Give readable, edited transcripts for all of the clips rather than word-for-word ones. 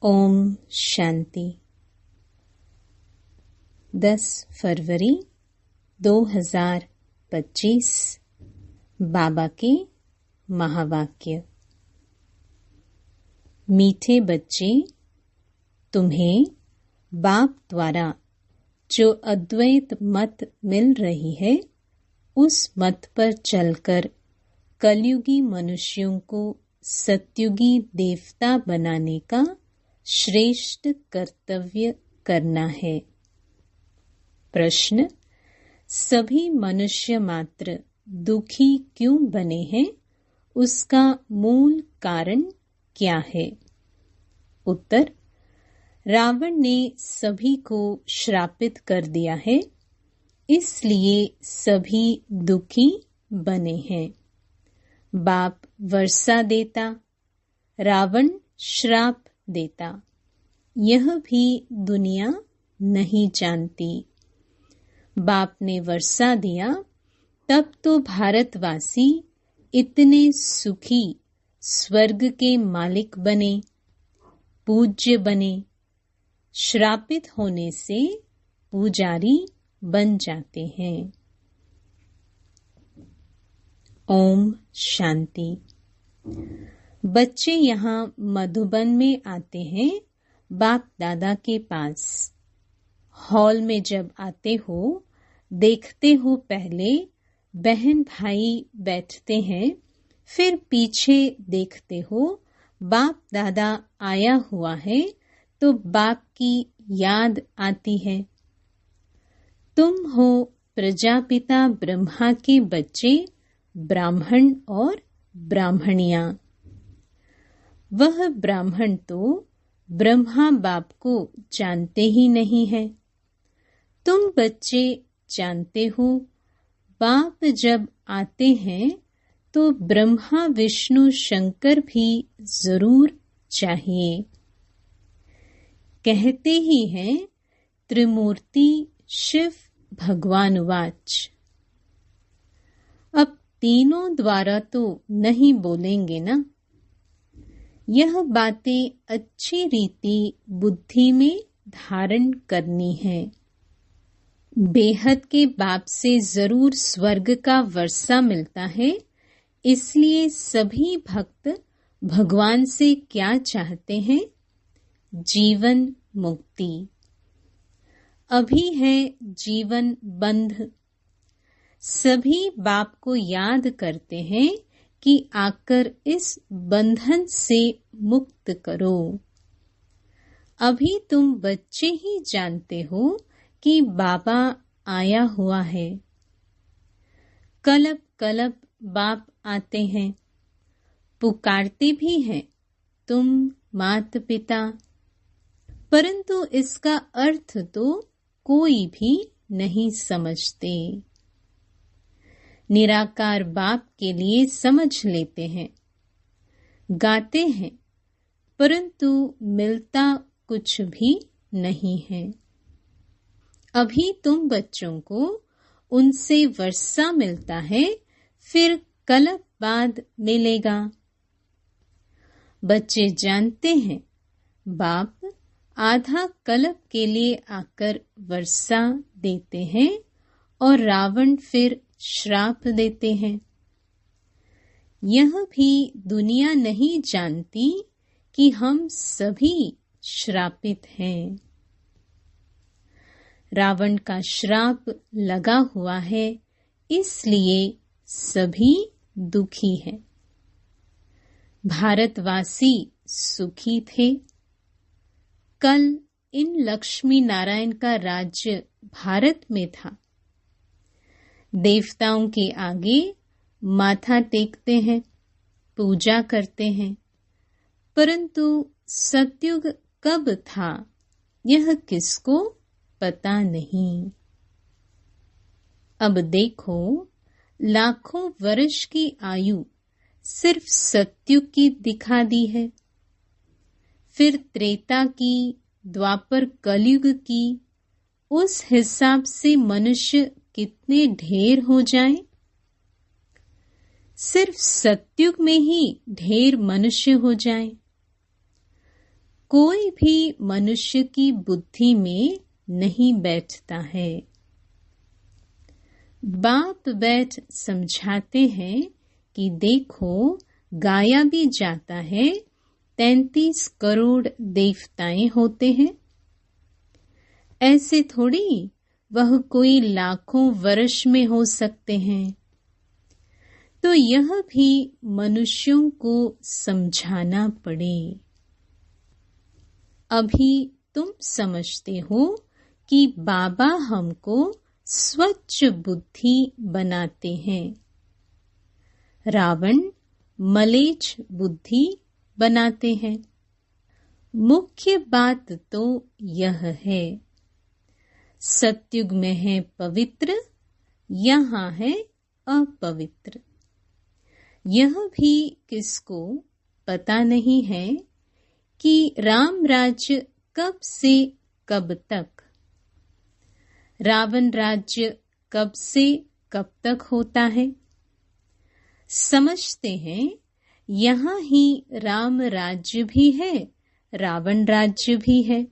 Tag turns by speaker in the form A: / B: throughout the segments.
A: ओम शांति। 10 फरवरी 2025 बाबा के महावाक्य। मीठे बच्चे, तुम्हें बाप द्वारा जो अद्वैत मत मिल रही है, उस मत पर चलकर कलयुगी मनुष्यों को सत्युगी देवता बनाने का श्रेष्ठ कर्तव्य करना है। प्रश्न: सभी मनुष्य मात्र दुखी क्यों बने हैं? उसका मूल कारण क्या है? उत्तर: रावण ने सभी को श्रापित कर दिया है, इसलिए सभी दुखी बने हैं। बाप वर्षा देता, रावण श्राप देता। यह भी दुनिया नहीं जानती। बाप ने वर्षा दिया, तब तो भारतवासी इतने सुखी स्वर्ग के मालिक बने, पूज्य बने। श्रापित होने से पुजारी बन जाते हैं। ओम शांति। बच्चे यहाँ मधुबन में आते हैं बाप दादा के पास। हॉल में जब आते हो, देखते हो पहले बहन भाई बैठते हैं, फिर पीछे देखते हो बाप दादा आया हुआ है, तो बाप की याद आती है। तुम हो प्रजापिता ब्रह्मा के बच्चे, ब्राह्मण और ब्राह्मणियां। वह ब्राह्मण तो ब्रह्मा बाप को जानते ही नहीं है। तुम बच्चे जानते हो, बाप जब आते हैं तो ब्रह्मा विष्णु शंकर भी जरूर चाहिए। कहते ही हैं त्रिमूर्ति शिव भगवान वाच। अब तीनों द्वारा तो नहीं बोलेंगे ना। यह बातें अच्छी रीति बुद्धि में धारण करनी है। बेहद के बाप से जरूर स्वर्ग का वर्षा मिलता है, इसलिए सभी भक्त भगवान से क्या चाहते हैं? जीवन मुक्ति। अभी है जीवन बंध। सभी बाप को याद करते हैं कि आकर इस बंधन से मुक्त करो। अभी तुम बच्चे ही जानते हो कि बाबा आया हुआ है। कलब कलब बाप आते हैं, पुकारते भी हैं तुम मात पिता, परंतु इसका अर्थ तो कोई भी नहीं समझते। निराकार बाप के लिए समझ लेते हैं, गाते हैं, परंतु मिलता कुछ भी नहीं है। अभी तुम बच्चों को उनसे वर्षा मिलता है, फिर कल्प बाद मिलेगा। बच्चे जानते हैं बाप आधा कल्प के लिए आकर वर्षा देते हैं और रावण फिर श्राप देते हैं। यह भी दुनिया नहीं जानती कि हम सभी श्रापित हैं। रावण का श्राप लगा हुआ है, इसलिए सभी दुखी हैं। भारतवासी सुखी थे। कल इन लक्ष्मी नारायण का राज्य भारत में था। देवताओं के आगे माथा टेकते हैं, पूजा करते हैं, परंतु सतयुग कब था यह किसको पता नहीं। अब देखो, लाखों वर्ष की आयु सिर्फ सतयुग की दिखा दी है, फिर त्रेता की, द्वापर कलयुग की, उस हिसाब से मनुष्य कितने ढेर हो जाएं? सिर्फ सतयुग में ही ढेर मनुष्य हो जाएं। कोई भी मनुष्य की बुद्धि में नहीं बैठता है। बाप बैठ समझाते हैं कि देखो, गाया भी जाता है 33 करोड़ देवताएं होते हैं। ऐसे थोड़ी वह कोई लाखों वर्ष में हो सकते हैं। तो यह भी मनुष्यों को समझाना पड़े। अभी तुम समझते हो कि बाबा हमको स्वच्छ बुद्धि बनाते हैं। रावण मलेच्छ बुद्धि बनाते हैं। मुख्य बात तो यह है, सतयुग में है पवित्र, यहाँ है अपवित्र। यह भी किसको पता नहीं है कि राम राज्य कब से कब तक, रावण राज्य कब से कब तक होता है। समझते हैं यहाँ ही राम राज्य भी है, रावण राज्य भी है।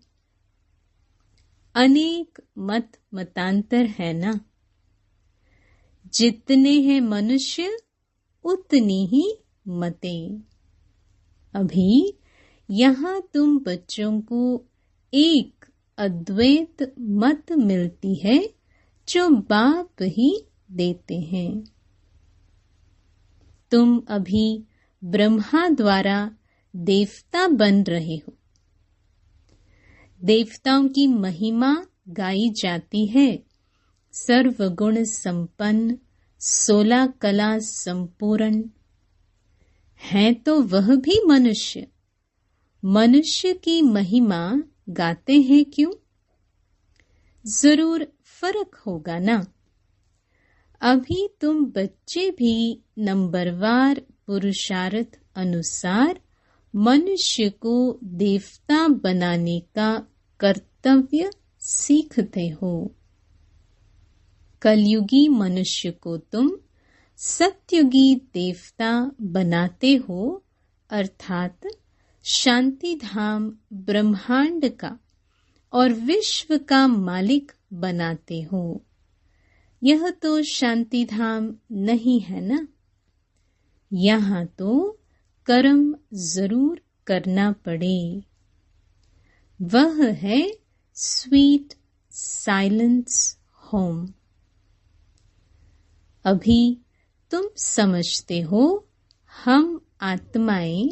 A: अनेक मतांतर है ना। जितने हैं मनुष्य उतनी ही मतें। अभी यहाँ तुम बच्चों को एक अद्वैत मत मिलती है जो बाप ही देते हैं। तुम अभी ब्रह्मा द्वारा देवता बन रहे हो। देवताओं की महिमा गाई जाती है, सर्वगुण संपन्न, 16 कला संपूर्ण। हैं तो वह भी मनुष्य। मनुष्य की महिमा गाते हैं क्यों? जरूर फर्क होगा ना। अभी तुम बच्चे भी नंबरवार पुरुषार्थ अनुसार मनुष्य को देवता बनाने का कर्तव्य सीखते हो। कलयुगी मनुष्य को तुम सतयुगी देवता बनाते हो, अर्थात शांति धाम ब्रह्मांड का और विश्व का मालिक बनाते हो। यह तो शांति धाम नहीं है ना। यहाँ तो कर्म जरूर करना पड़े। वह है स्वीट साइलेंस होम। अभी तुम समझते हो हम आत्माएं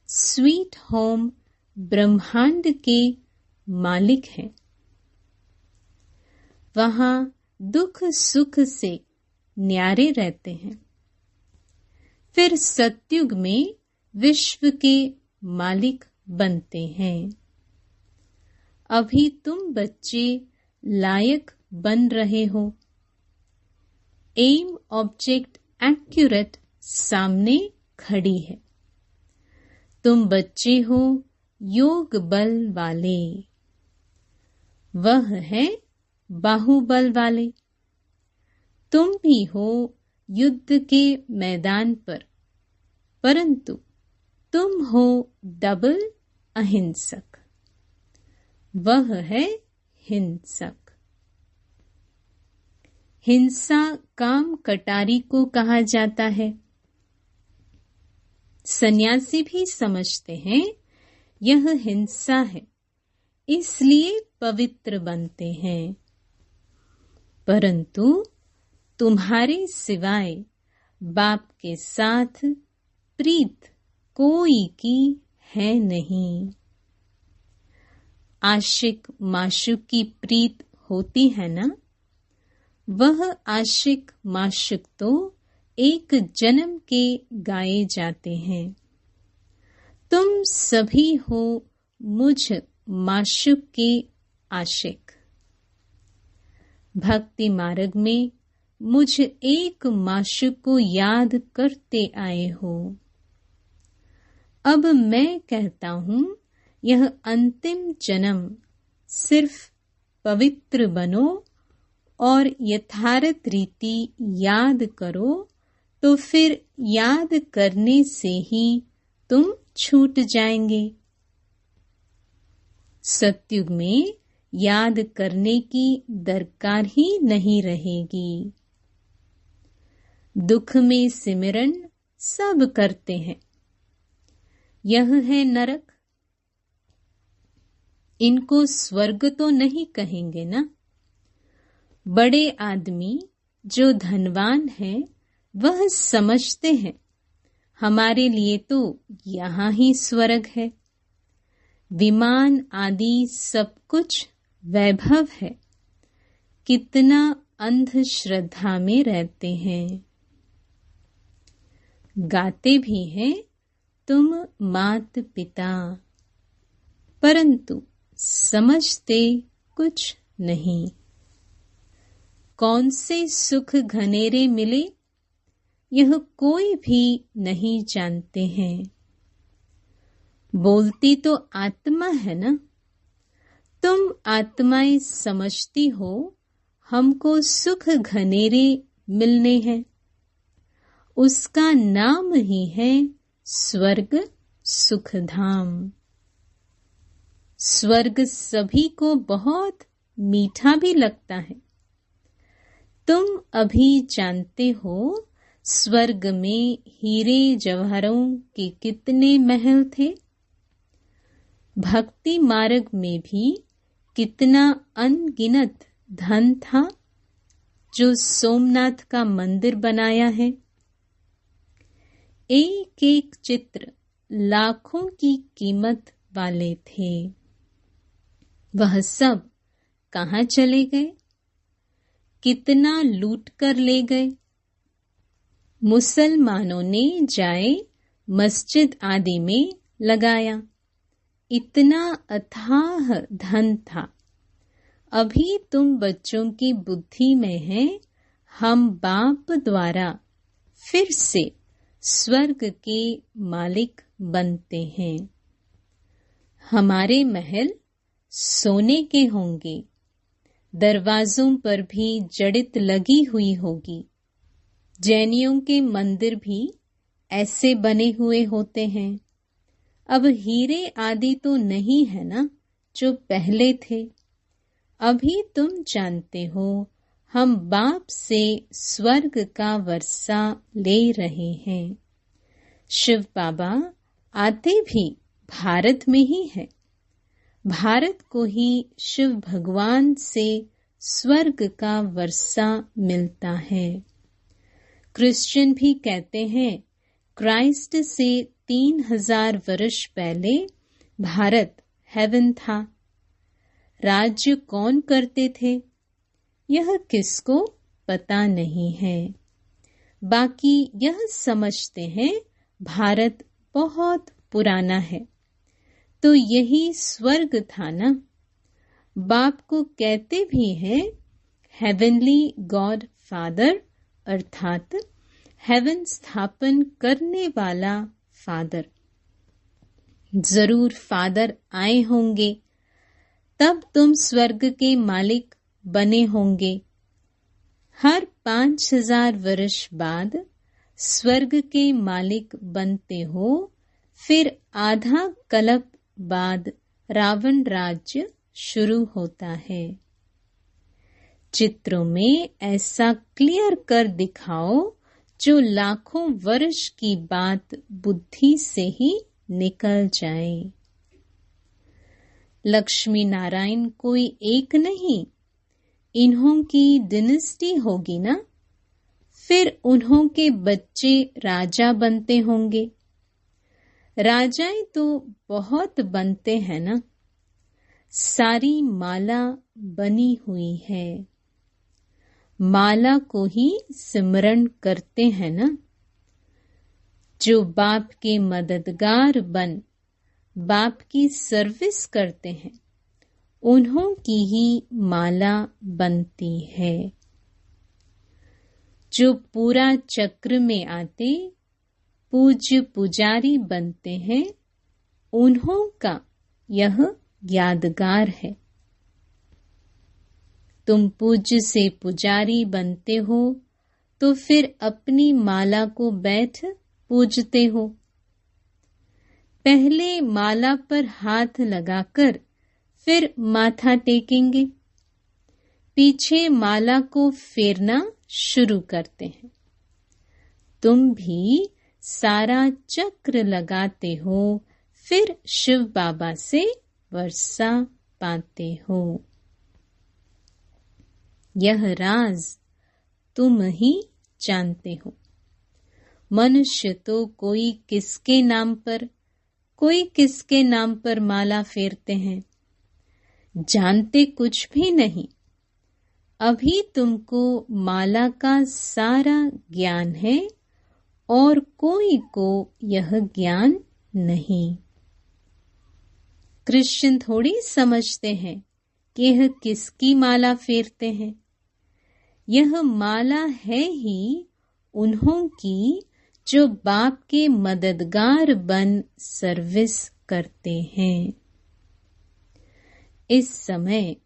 A: स्वीट होम ब्रह्मांड के मालिक हैं। वहाँ दुख सुख से न्यारे रहते हैं। फिर सतयुग में विश्व के मालिक बनते हैं। अभी तुम बच्चे लायक बन रहे हो। एम ऑब्जेक्ट एक्यूरेट सामने खड़ी है। तुम बच्चे हो योग बल वाले, वह है बाहुबल वाले। तुम भी हो युद्ध के मैदान पर, परंतु तुम हो डबल अहिंसक, वह है हिंसक। हिंसा काम कटारी को कहा जाता है। सन्यासी भी समझते हैं यह हिंसा है, इसलिए पवित्र बनते हैं। परंतु तुम्हारे सिवाय बाप के साथ प्रीत कोई की है नहीं। आशिक माशुक की प्रीत होती है ना। वह आशिक माशुक तो एक जन्म के गाए जाते हैं। तुम सभी हो मुझ माशुक के आशिक। भक्ति मार्ग में मुझ एक माशुक को याद करते आए हो। अब मैं कहता हूँ यह अंतिम जन्म सिर्फ पवित्र बनो और यथार्थ रीति याद करो, तो फिर याद करने से ही तुम छूट जाएंगे। सतयुग में याद करने की दरकार ही नहीं रहेगी। दुख में सिमरन सब करते हैं, यह है नरक। इनको स्वर्ग तो नहीं कहेंगे ना। बड़े आदमी जो धनवान है वह समझते हैं हमारे लिए तो यहाँ ही स्वर्ग है। विमान आदि सब कुछ वैभव है। कितना अंधश्रद्धा में रहते हैं। गाते भी हैं तुम मात पिता, परंतु समझते कुछ नहीं। कौन से सुख घनेरे मिले यह कोई भी नहीं जानते हैं। बोलती तो आत्मा है ना। तुम आत्माएं समझती हो हमको सुख घनेरे मिलने हैं। उसका नाम ही है स्वर्ग सुखधाम। स्वर्ग सभी को बहुत मीठा भी लगता है। तुम अभी जानते हो स्वर्ग में हीरे जवाहरों के कितने महल थे। भक्ति मार्ग में भी कितना अनगिनत धन था जो सोमनाथ का मंदिर बनाया है। एक एक चित्र लाखों की कीमत वाले थे। वह सब कहाँ चले गए? कितना लूट कर ले गए। मुसलमानों ने जाए मस्जिद आदि में लगाया। इतना अथाह धन था। अभी तुम बच्चों की बुद्धि में है हम बाप द्वारा फिर से स्वर्ग के मालिक बनते हैं। हमारे महल सोने के होंगे। दरवाजों पर भी जड़ित लगी हुई होगी। जैनियों के मंदिर भी ऐसे बने हुए होते हैं। अब हीरे आदि तो नहीं है ना जो पहले थे। अभी तुम जानते हो हम बाप से स्वर्ग का वर्षा ले रहे हैं। शिव बाबा आते भी भारत में ही है। भारत को ही शिव भगवान से स्वर्ग का वर्षा मिलता है। क्रिश्चियन भी कहते हैं क्राइस्ट से 3000 वर्ष पहले भारत हेवन था। राज्य कौन करते थे यह किसको पता नहीं है। बाकी यह समझते हैं भारत बहुत पुराना है तो यही स्वर्ग था ना। बाप को कहते भी हैं हेवनली गॉड फादर, अर्थात हेवन स्थापन करने वाला फादर। जरूर फादर आए होंगे तब तुम स्वर्ग के मालिक बने होंगे। हर 5000 वर्ष बाद स्वर्ग के मालिक बनते हो। फिर आधा कल्प बाद रावण राज्य शुरू होता है। चित्रों में ऐसा क्लियर कर दिखाओ जो लाखों वर्ष की बात बुद्धि से ही निकल जाए। लक्ष्मी नारायण कोई एक नहीं, इन्हों की डिनेस्टी होगी ना। फिर उन्हों के बच्चे राजा बनते होंगे। राजाएं तो बहुत बनते हैं ना। सारी माला बनी हुई है। माला को ही सिमरण करते हैं ना। जो बाप के मददगार बन बाप की सर्विस करते हैं उन्हों की ही माला बनती है। जो पूरा चक्र में आते पूज्य पुजारी बनते हैं उन्हों का यह यादगार है। तुम पूज्य से पुजारी बनते हो तो फिर अपनी माला को बैठ पूजते हो। पहले माला पर हाथ लगाकर फिर माथा टेकेंगे, पीछे माला को फेरना शुरू करते हैं। तुम भी सारा चक्र लगाते हो, फिर शिव बाबा से वर्षा पाते हो। यह राज तुम ही जानते हो। मनुष्य तो कोई किसके नाम पर, कोई किसके नाम पर माला फेरते हैं, जानते कुछ भी नहीं। अभी तुमको माला का सारा ज्ञान है और कोई को यह ज्ञान नहीं। कृष्ण थोड़ी समझते हैं कि यह किसकी माला फेरते हैं। यह माला है ही उन्हों की जो बाप के मददगार बन सर्विस करते हैं। इस समय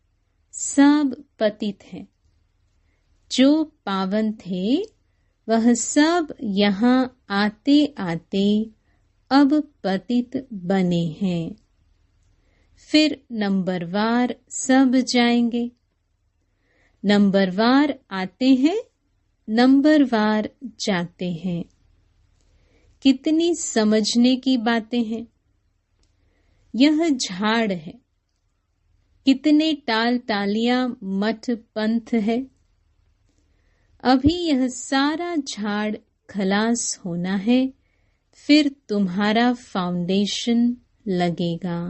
A: सब पतित हैं। जो पावन थे वह सब यहाँ आते आते अब पतित बने हैं। फिर नंबरवार सब जाएंगे। नंबरवार आते हैं, नंबरवार जाते हैं। कितनी समझने की बातें हैं। यह झाड़ है, कितने टाल टालियां मठ पंथ है। अभी यह सारा झाड़ खलास होना है, फिर तुम्हारा फाउंडेशन लगेगा।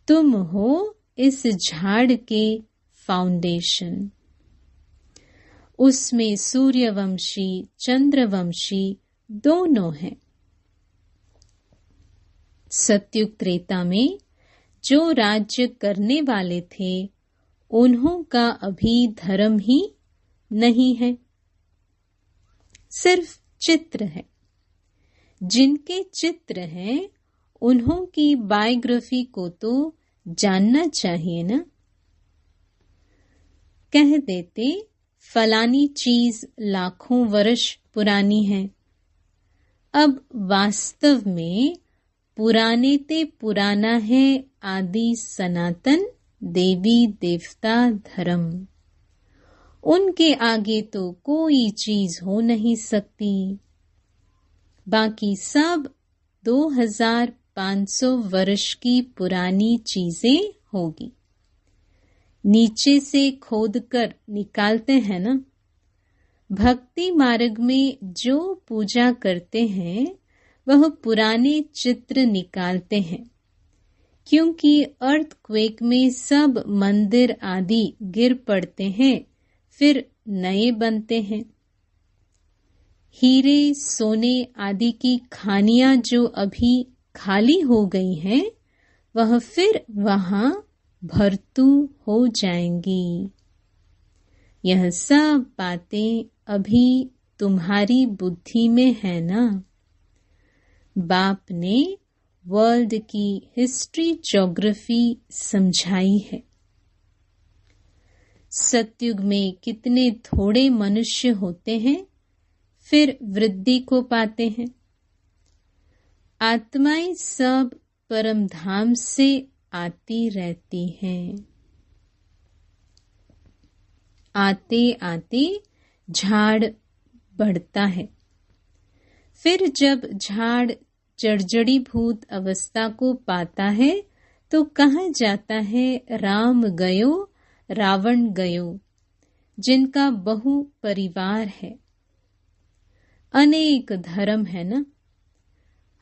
A: तुम हो इस झाड़ के फाउंडेशन। उसमें सूर्यवंशी चंद्रवंशी दोनों हैं। सत्युग त्रेता में जो राज्य करने वाले थे उन्हों का अभी धर्म ही नहीं है, सिर्फ चित्र है। जिनके चित्र हैं उन्हों की बायोग्राफी को तो जानना चाहिए ना। कह देते फलानी चीज लाखों वर्ष पुरानी है। अब वास्तव में पुराने ते पुराना है आदि सनातन देवी देवता धर्म। उनके आगे तो कोई चीज हो नहीं सकती। बाकी सब 2500 वर्ष की पुरानी चीजें होगी। नीचे से खोदकर निकालते हैं ना। भक्ति मार्ग में जो पूजा करते हैं वह पुराने चित्र निकालते हैं, क्योंकि अर्थक्वेक में सब मंदिर आदि गिर पड़ते हैं, फिर नए बनते हैं। हीरे सोने आदि की खानियां जो अभी खाली हो गई हैं, वह फिर वहां भरतू हो जाएंगी। यह सब बातें अभी तुम्हारी बुद्धि में है ना। बाप ने वर्ल्ड की हिस्ट्री ज्योग्राफी समझाई है। सतयुग में कितने थोड़े मनुष्य होते हैं, फिर वृद्धि को पाते हैं। आत्माएं सब परम धाम से आती रहती हैं। आते आते झाड़ बढ़ता है। फिर जब झाड़ जड़जड़ीभूत अवस्था को पाता है तो कहा जाता है राम गयो रावण गयो, जिनका बहु परिवार है। अनेक धर्म है ना।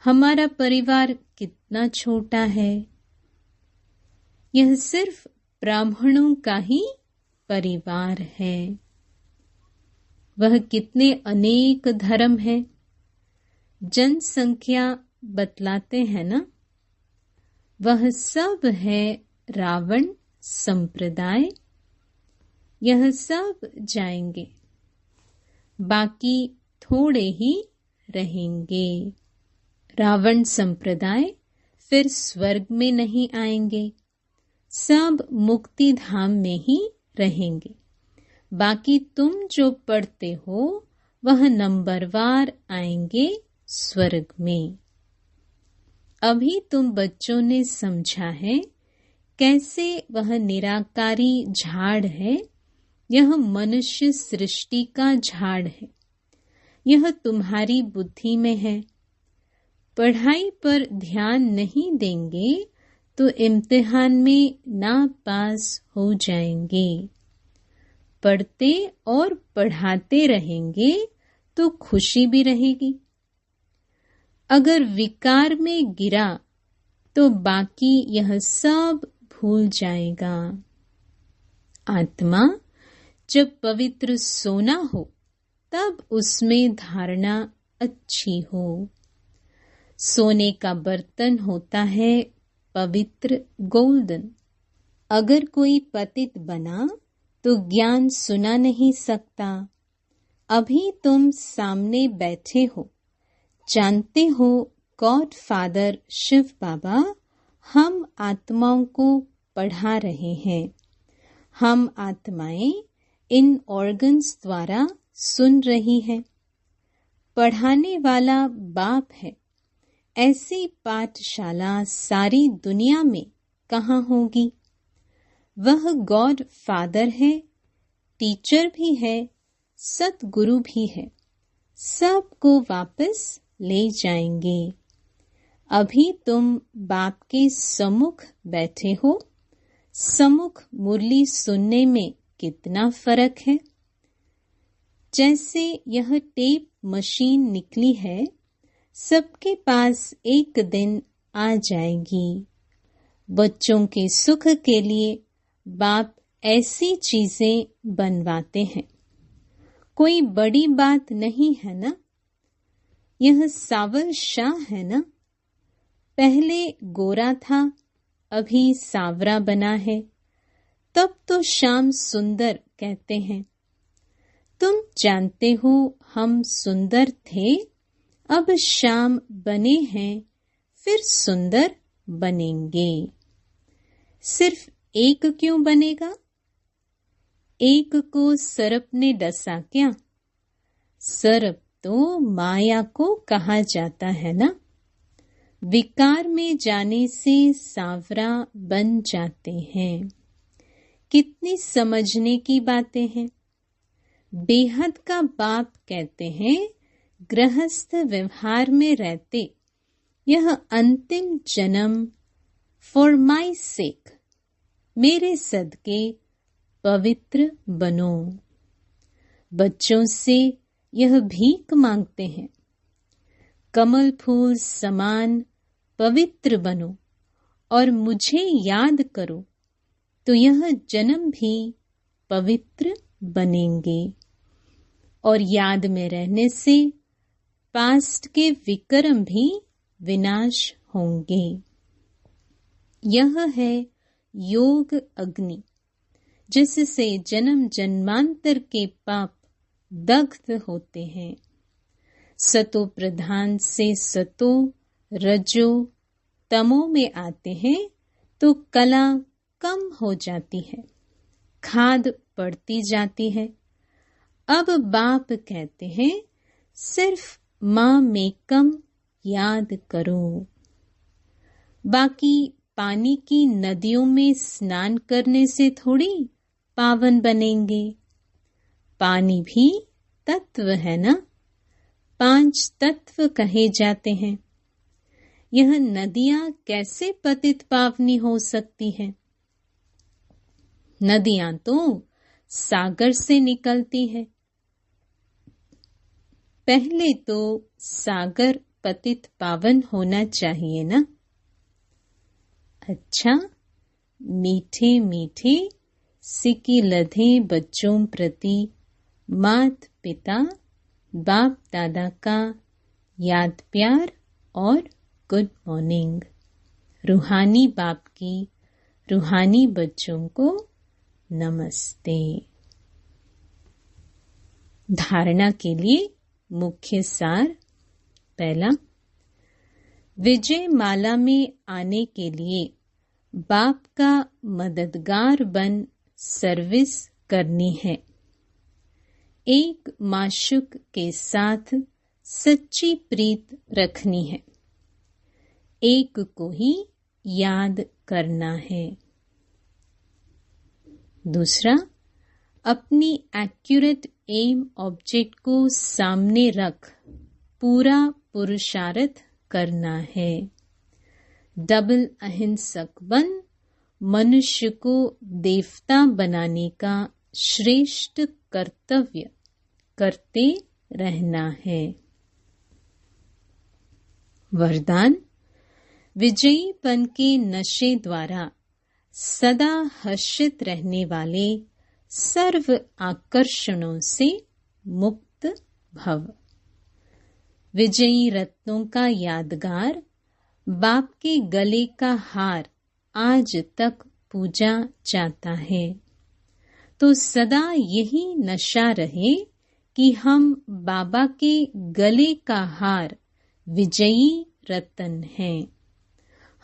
A: हमारा परिवार कितना छोटा है। यह सिर्फ ब्राह्मणों का ही परिवार है। वह कितने अनेक धर्म है। जनसंख्या बतलाते हैं ना। वह सब है रावण संप्रदाय। यह सब जाएंगे, बाकी थोड़े ही रहेंगे। रावण संप्रदाय फिर स्वर्ग में नहीं आएंगे, सब मुक्ति धाम में ही रहेंगे। बाकी तुम जो पढ़ते हो वह नंबरवार आएंगे स्वर्ग में। अभी तुम बच्चों ने समझा है कैसे वह निराकारी झाड़ है, यह मनुष्य सृष्टि का झाड़ है। यह तुम्हारी बुद्धि में है। पढ़ाई पर ध्यान नहीं देंगे तो इम्तिहान में ना पास हो जाएंगे। पढ़ते और पढ़ाते रहेंगे तो खुशी भी रहेगी। अगर विकार में गिरा तो बाकी यह सब भूल जाएगा। आत्मा जब पवित्र सोना हो तब उसमें धारणा अच्छी हो। सोने का बर्तन होता है पवित्र गोल्डन। अगर कोई पतित बना तो ज्ञान सुना नहीं सकता। अभी तुम सामने बैठे हो, जानते हो गॉड फादर शिव बाबा हम आत्माओं को पढ़ा रहे हैं। हम आत्माएं इन ऑर्गन्स द्वारा सुन रही हैं। पढ़ाने वाला बाप है। ऐसी पाठशाला सारी दुनिया में कहाँ होगी? वह गॉड फादर है, टीचर भी है, सतगुरु भी है। सबको वापस ले जाएंगे। अभी तुम बाप के सम्मुख बैठे हो। सम्मुख मुरली सुनने में कितना फर्क है। जैसे यह टेप मशीन निकली है, सबके पास एक दिन आ जाएगी। बच्चों के सुख के लिए बाप ऐसी चीजें बनवाते हैं। कोई बड़ी बात नहीं है ना। यह सावर शाह है ना। पहले गोरा था, अभी सावरा बना है। तब तो श्याम सुंदर कहते हैं। तुम जानते हो हम सुंदर थे, अब श्याम बने हैं, फिर सुंदर बनेंगे। सिर्फ एक क्यों बनेगा? एक को सर्प ने डसा क्या? सर्प तो माया को कहा जाता है ना। विकार में जाने से सावरा बन जाते हैं। कितनी समझने की बातें हैं। बेहद का बाप कहते हैं, गृहस्थ व्यवहार में रहते यह अंतिम जन्म फॉर माई सेक, मेरे सदके पवित्र बनो। बच्चों से यह भीख मांगते हैं, कमल फूल समान पवित्र बनो और मुझे याद करो, तो यह जन्म भी पवित्र बनेंगे। और याद में रहने से पास्ट के विक्रम भी विनाश होंगे। यह है योग अग्नि, जिससे जन्म जन्मांतर के पाप दग्ध होते हैं। सतो प्रधान से सतो रजो तमो में आते हैं तो कला कम हो जाती है, खाद बढ़ती जाती है। अब बाप कहते हैं, सिर्फ माँ मेकम याद करो। बाकी पानी की नदियों में स्नान करने से थोड़ी पावन बनेंगे। पानी भी तत्व है ना। 5 तत्व कहे जाते हैं। यह नदियां कैसे पतित पावनी हो सकती हैं? नदियां तो सागर से निकलती है। पहले तो सागर पतित पावन होना चाहिए ना। अच्छा, मीठे मीठे सिक्की लधे बच्चों प्रति मात पिता बाप दादा का याद प्यार और गुड मॉर्निंग। रूहानी बाप की रूहानी बच्चों को नमस्ते। धारणा के लिए मुख्य सार। पहला, विजय माला में आने के लिए बाप का मददगार बन सर्विस करनी है। एक माशुक के साथ सच्ची प्रीत रखनी है। एक को ही याद करना है। दूसरा, अपनी एक्यूरेट एम ऑब्जेक्ट को सामने रख पूरा पुरुषार्थ करना है। डबल अहिंसक बन मनुष्य को देवता बनाने का श्रेष्ठ कर्तव्य करते रहना है। वरदान, विजयीपन के नशे द्वारा सदा हर्षित रहने वाले सर्व आकर्षणों से मुक्त भव। विजयी रत्नों का यादगार बाप के गले का हार आज तक पूजा जाता है, तो सदा यही नशा रहे कि हम बाबा के गले का हार विजयी रतन हैं।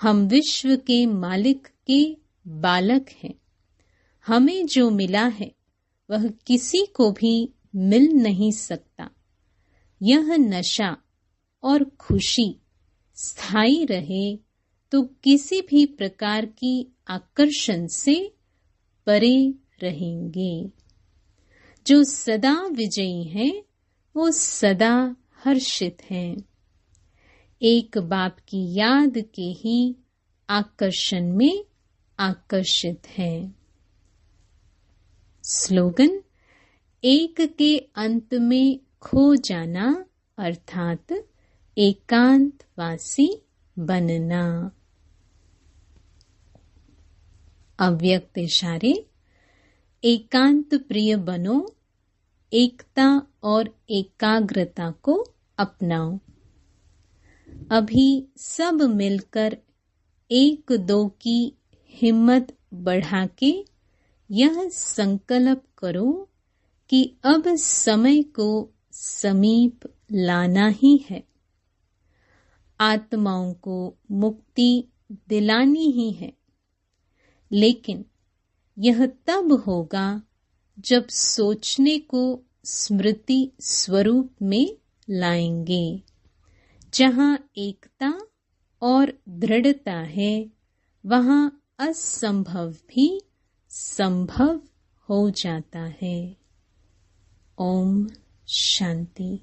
A: हम विश्व के मालिक के बालक हैं। हमें जो मिला है वह किसी को भी मिल नहीं सकता। यह नशा और खुशी स्थायी रहे तो किसी भी प्रकार की आकर्षण से परे रहेंगे। जो सदा विजयी हैं वो सदा हर्षित हैं। एक बाप की याद के ही आकर्षण में आकर्षित हैं। स्लोगन, एक के अंत में खो जाना अर्थात एकांतवासी बनना। अव्यक्त इशारे, एकांत प्रिय बनो, एकता और एकाग्रता को अपनाओ। अभी सब मिलकर एक दो की हिम्मत बढ़ा के यह संकल्प करो कि अब समय को समीप लाना ही है। आत्माओं को मुक्ति दिलानी ही है, लेकिन यह तब होगा जब सोचने को स्मृति स्वरूप में लाएंगे। जहाँ एकता और दृढ़ता है वहाँ असंभव भी संभव हो जाता है। ओम शांति।